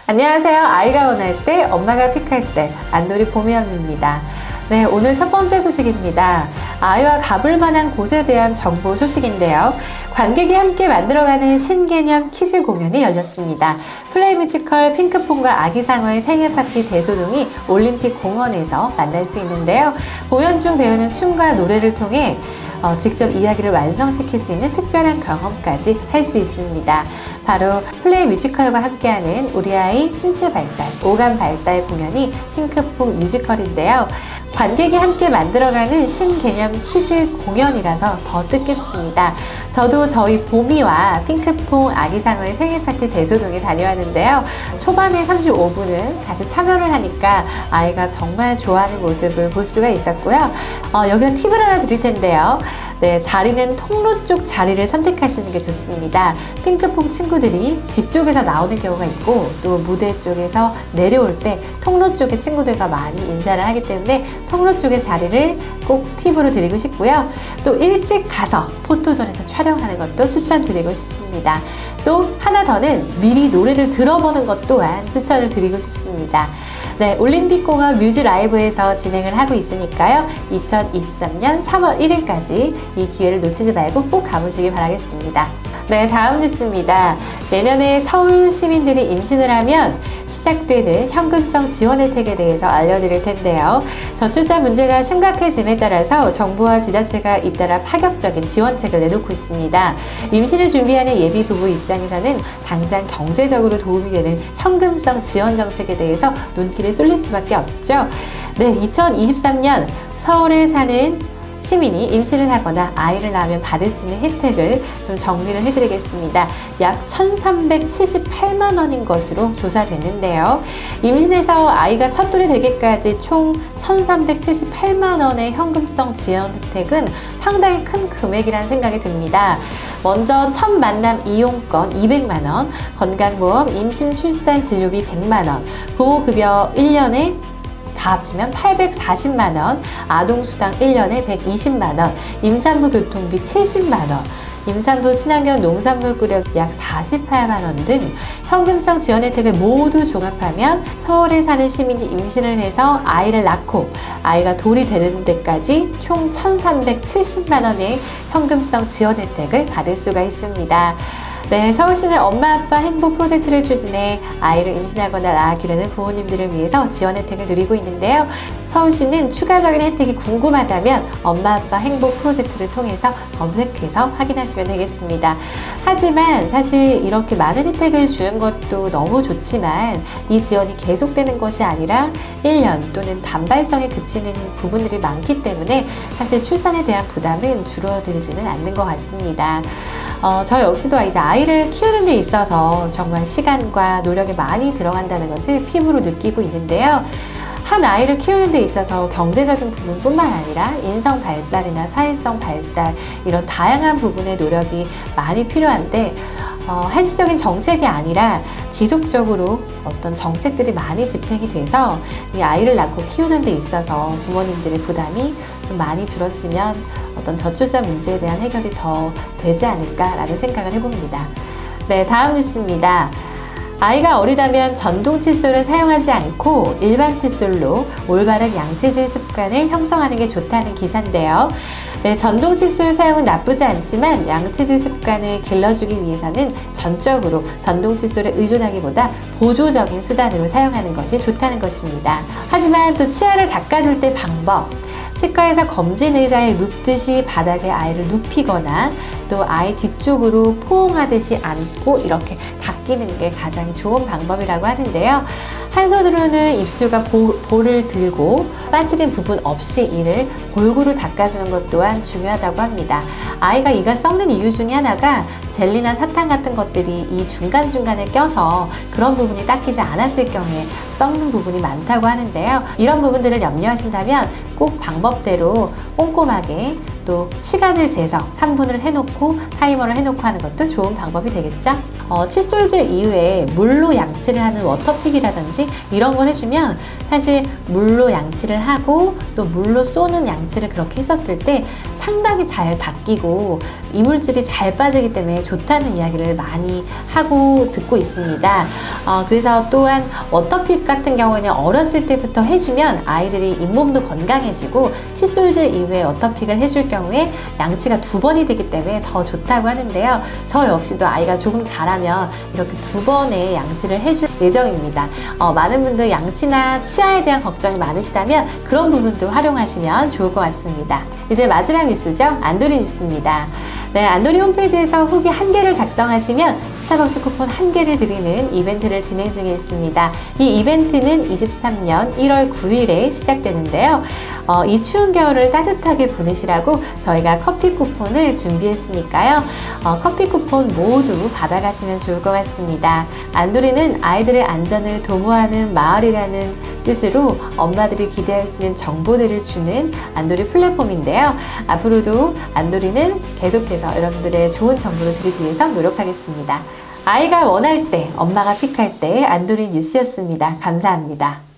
안녕하세요. 아이가 원할 때, 엄마가 픽할 때, 안돌이 봄이언니입니다. 네, 오늘 첫 번째 소식입니다. 아이와 가볼 만한 곳에 대한 정보 소식인데요. 관객이 함께 만들어가는 신개념 퀴즈 공연이 열렸습니다. 플레이 뮤지컬 핑크퐁과 아기상어의 생일 파티 대소동이 올림픽 공원에서 만날 수 있는데요. 공연 중 배우는 춤과 노래를 통해 직접 이야기를 완성시킬 수 있는 특별한 경험까지 할 수 있습니다. 바로 플레이 뮤지컬과 함께하는 우리 아이 신체 발달, 오감 발달 공연이 핑크퐁 뮤지컬인데요. 관객이 함께 만들어가는 신개념 퀴즈 공연이라서 더 뜻깊습니다. 저도 저희 봄이와 핑크퐁 아기상어의 생일 파티 대소동에 다녀왔는데요. 초반에 35분은 같이 참여를 하니까 아이가 정말 좋아하는 모습을 볼 수가 있었고요. 여기서 팁을 하나 드릴 텐데요. 네, 자리는 통로 쪽 자리를 선택하시는 게 좋습니다. 핑크퐁 친구들이 뒤쪽에서 나오는 경우가 있고 또 무대 쪽에서 내려올 때 통로 쪽의 친구들과 많이 인사를 하기 때문에 통로 쪽의 자리를 꼭 팁으로 드리고 싶고요. 또 일찍 가서 포토존에서 촬영하는 것도 추천드리고 싶습니다. 또 하나 더는 미리 노래를 들어보는 것 또한 추천을 드리고 싶습니다. 네, 올림픽공원 뮤즈라이브에서 진행을 하고 있으니까요. 2023년 3월 1일까지 이 기회를 놓치지 말고 꼭 가보시기 바라겠습니다. 네, 다음 뉴스입니다. 내년에 서울 시민들이 임신을 하면 시작되는 현금성 지원 혜택에 대해서 알려드릴 텐데요. 저출산 문제가 심각해짐에 따라서 정부와 지자체가 잇따라 파격적인 지원책을 내놓고 있습니다. 임신을 준비하는 예비 부부 입장에서는 당장 경제적으로 도움이 되는 현금성 지원 정책에 대해서 눈길이 쏠릴 수밖에 없죠. 네, 2023년 서울에 사는 시민이 임신을 하거나 아이를 낳으면 받을 수 있는 혜택을 좀 정리를 해드리겠습니다. 약 1,378만 원인 것으로 조사됐는데요. 임신해서 아이가 첫돌이 되기까지 총 1,378만 원의 현금성 지원 혜택은 상당히 큰 금액이라는 생각이 듭니다. 먼저 첫 만남 이용권 200만 원, 건강보험, 임신, 출산, 진료비 100만 원, 부모급여 1년에 다 합치면 840만원, 아동수당 1년에 120만원, 임산부 교통비 70만원, 임산부 친환경 농산물 꾸력 약 48만원 등 현금성 지원 혜택을 모두 종합하면 서울에 사는 시민이 임신을 해서 아이를 낳고 아이가 돌이 되는 데까지 총 1,370만원의 현금성 지원 혜택을 받을 수가 있습니다. 네, 서울시는 엄마 아빠 행복 프로젝트를 추진해 아이를 임신하거나 낳기를 부모님들을 위해서 지원 혜택을 드리고 있는데요. 서울시는 추가적인 혜택이 궁금하다면 엄마 아빠 행복 프로젝트를 통해서 검색해서 확인하시면 되겠습니다. 하지만 사실 이렇게 많은 혜택을 주는 것도 너무 좋지만 이 지원이 계속되는 것이 아니라 1년 또는 단발성에 그치는 부분들이 많기 때문에 사실 출산에 대한 부담은 줄어들지는 않는 것 같습니다. 저 역시도 이제 아이를 키우는 데 있어서 정말 시간과 노력이 많이 들어간다는 것을 피부로 느끼고 있는데요. 한 아이를 키우는 데 있어서 경제적인 부분뿐만 아니라 인성 발달이나 사회성 발달 이런 다양한 부분의 노력이 많이 필요한데 한시적인 정책이 아니라 지속적으로 어떤 정책들이 많이 집행이 돼서 이 아이를 낳고 키우는 데 있어서 부모님들의 부담이 좀 많이 줄었으면 어떤 저출산 문제에 대한 해결이 더 되지 않을까라는 생각을 해봅니다. 네, 다음 뉴스입니다. 아이가 어리다면 전동 칫솔을 사용하지 않고 일반 칫솔로 올바른 양치질 습관을 형성하는 게 좋다는 기사인데요. 네, 전동 칫솔 사용은 나쁘지 않지만 양치질 습관을 길러주기 위해서는 전적으로 전동 칫솔에 의존하기보다 보조적인 수단으로 사용하는 것이 좋다는 것입니다. 하지만 또 치아를 닦아줄 때 방법, 치과에서 검진 의자에 눕듯이 바닥에 아이를 눕히거나 또 아이 뒤쪽으로 포옹하듯이 안고 이렇게 닦이는 게 가장 좋은 방법이라고 하는데요. 한 손으로는 입술과 볼을 들고 빠뜨린 부분 없이 이를 골고루 닦아주는 것 또한 중요하다고 합니다. 아이가 이가 썩는 이유 중에 하나가 젤리나 사탕 같은 것들이 이 중간중간에 껴서 그런 부분이 닦이지 않았을 경우에 썩는 부분이 많다고 하는데요. 이런 부분들을 염려하신다면 꼭 방법대로 꼼꼼하게 또 시간을 재서 3분을 해놓고 타이머를 해놓고 하는 것도 좋은 방법이 되겠죠? 칫솔질 이후에 물로 양치를 하는 워터픽이라든지 이런 걸 해주면 사실 물로 양치를 하고 또 물로 쏘는 양치를 그렇게 했었을 때 상당히 잘 닦이고 이물질이 잘 빠지기 때문에 좋다는 이야기를 많이 하고 듣고 있습니다. 그래서 또한 워터픽 같은 경우는 어렸을 때부터 해주면 아이들이 잇몸도 건강해지고 칫솔질 이후에 워터픽을 해줄 경우에 양치가 2번이 되기 때문에 더 좋다고 하는데요. 저 역시도 아이가 조금 자라면 이렇게 2번의 양치를 해줄 예정입니다. 많은 분들 양치나 치아에 대한 걱정이 많으시다면 그런 부분도 활용하시면 좋을 것 같습니다. 이제 마지막 뉴스죠. 안도리 뉴스입니다. 네, 안도리 홈페이지에서 후기 1개를 작성하시면 스타벅스 쿠폰 1개를 드리는 이벤트를 진행 중에 있습니다. 이 이벤트는 23년 1월 9일에 시작되는데요. 이 추운 겨울을 따뜻하게 보내시라고 저희가 커피 쿠폰을 준비했으니까요. 커피 쿠폰 모두 받아가시면 좋을 것 같습니다. 안도리는 아이들의 안전을 도모하는 마을이라는 뜻으로 엄마들이 기대할 수 있는 정보들을 주는 안도리 플랫폼인데요. 앞으로도 안도리는 계속해서 여러분들의 좋은 정보를 드리기 위해서 노력하겠습니다. 아이가 원할 때, 엄마가 픽할 때 안도리 뉴스였습니다. 감사합니다.